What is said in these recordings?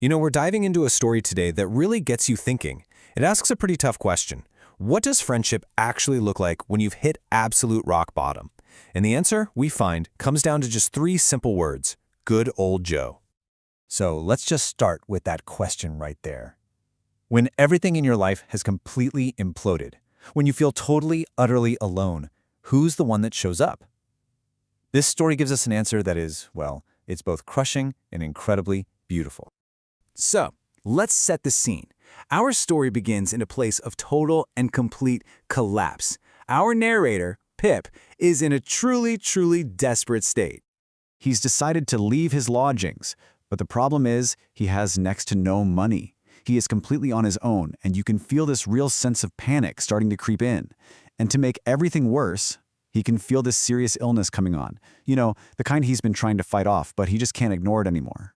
We're diving into a story today that really gets you thinking. It asks a pretty tough question. What does friendship actually look like when you've hit absolute rock bottom? And the answer, we find, comes down to just 3 simple words. Good old Joe. So let's just start with that question right there. When everything in your life has completely imploded, when you feel totally, utterly alone, who's the one that shows up? This story gives us an answer that is, well, it's both crushing and incredibly beautiful. So, let's set the scene. Our story begins in a place of total and complete collapse. Our narrator, Pip, is in a truly, truly desperate state. He's decided to leave his lodgings, but the problem is he has next to no money. He is completely on his own, and you can feel this real sense of panic starting to creep in. And to make everything worse, he can feel this serious illness coming on. The kind he's been trying to fight off, but he just can't ignore it anymore.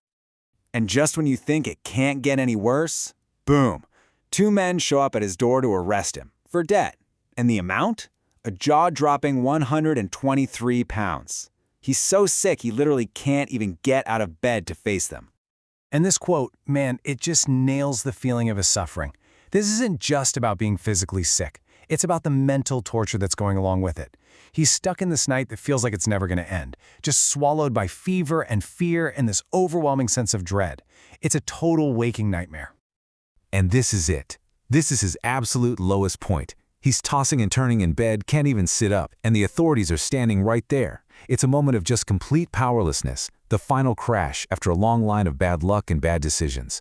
And just when you think it can't get any worse, boom, 2 men show up at his door to arrest him for debt. And the amount? A jaw-dropping 123 pounds. He's so sick he literally can't even get out of bed to face them. And this quote, man, it just nails the feeling of his suffering. This isn't just about being physically sick. It's about the mental torture that's going along with it. He's stuck in this night that feels like it's never going to end, just swallowed by fever and fear and this overwhelming sense of dread. It's a total waking nightmare. And this is it. This is his absolute lowest point. He's tossing and turning in bed, can't even sit up, and the authorities are standing right there. It's a moment of just complete powerlessness, the final crash after a long line of bad luck and bad decisions.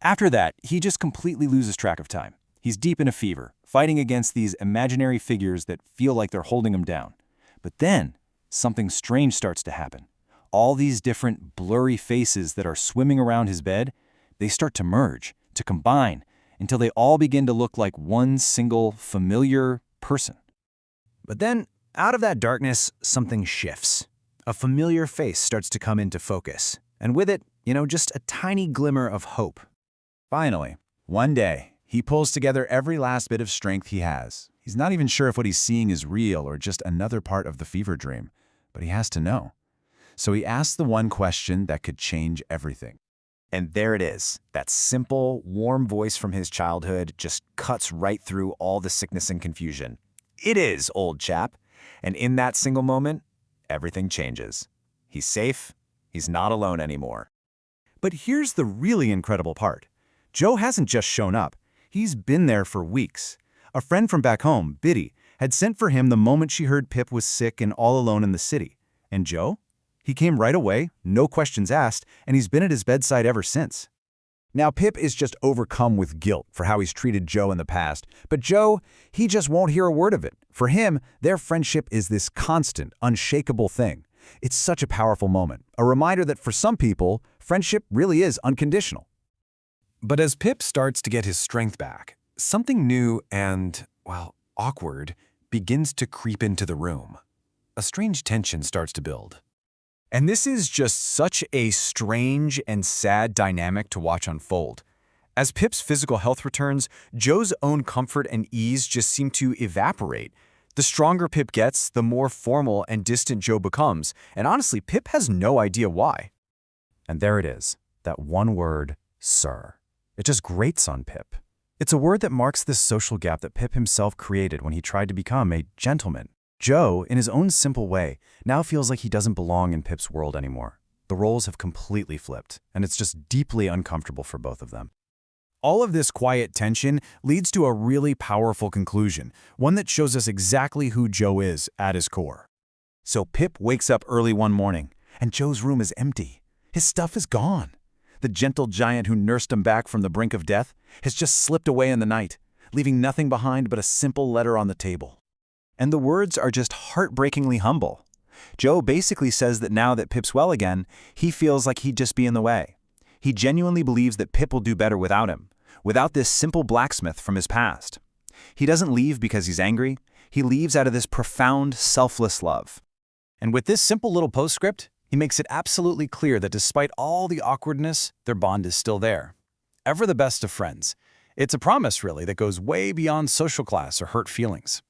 After that, he just completely loses track of time. He's deep in a fever, fighting against these imaginary figures that feel like they're holding him down. But then, something strange starts to happen. All these different blurry faces that are swimming around his bed, they start to merge, to combine, until they all begin to look like one single, familiar person. But then, out of that darkness, something shifts. A familiar face starts to come into focus, and with it, just a tiny glimmer of hope. Finally, one day, he pulls together every last bit of strength he has. He's not even sure if what he's seeing is real or just another part of the fever dream, but he has to know. So he asks the one question that could change everything. And there it is. That simple, warm voice from his childhood just cuts right through all the sickness and confusion. It is, old chap. And in that single moment, everything changes. He's safe. He's not alone anymore. But here's the really incredible part. Joe hasn't just shown up. He's been there for weeks. A friend from back home, Biddy, had sent for him the moment she heard Pip was sick and all alone in the city. And Joe? He came right away, no questions asked, and he's been at his bedside ever since. Now, Pip is just overcome with guilt for how he's treated Joe in the past, but Joe, he just won't hear a word of it. For him, their friendship is this constant, unshakable thing. It's such a powerful moment, a reminder that for some people, friendship really is unconditional. But as Pip starts to get his strength back, something new and, awkward begins to creep into the room. A strange tension starts to build. And this is just such a strange and sad dynamic to watch unfold. As Pip's physical health returns, Joe's own comfort and ease just seem to evaporate. The stronger Pip gets, the more formal and distant Joe becomes, and honestly, Pip has no idea why. And there it is, that one word, sir. It just grates on Pip. It's a word that marks this social gap that Pip himself created when he tried to become a gentleman. Joe, in his own simple way, now feels like he doesn't belong in Pip's world anymore. The roles have completely flipped, and it's just deeply uncomfortable for both of them. All of this quiet tension leads to a really powerful conclusion, one that shows us exactly who Joe is at his core. So Pip wakes up early one morning, and Joe's room is empty. His stuff is gone. The gentle giant who nursed him back from the brink of death has just slipped away in the night, leaving nothing behind but a simple letter on the table. And the words are just heartbreakingly humble. Joe basically says that now that Pip's well again, he feels like he'd just be in the way. He genuinely believes that Pip will do better without him, without this simple blacksmith from his past. He doesn't leave because he's angry. He leaves out of this profound, selfless love. And with this simple little postscript, he makes it absolutely clear that despite all the awkwardness, their bond is still there. Ever the best of friends. It's a promise, really, that goes way beyond social class or hurt feelings.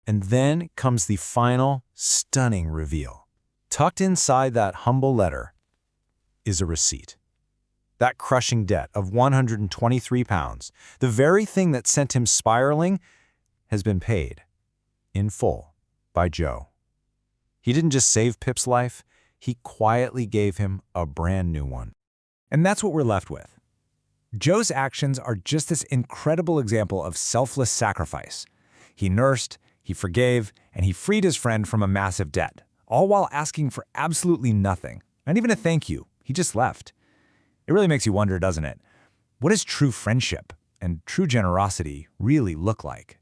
And then comes the final, stunning reveal. Tucked inside that humble letter is a receipt. that crushing debt of 123 pounds, the very thing that sent him spiraling, has been paid in full by Joe. He didn't just save Pip's life, he quietly gave him a brand new one. And that's what we're left with. Joe's actions are just this incredible example of selfless sacrifice. He nursed, he forgave, and he freed his friend from a massive debt, all while asking for absolutely nothing, not even a thank you. He just left. It really makes you wonder, doesn't it? What does true friendship and true generosity really look like?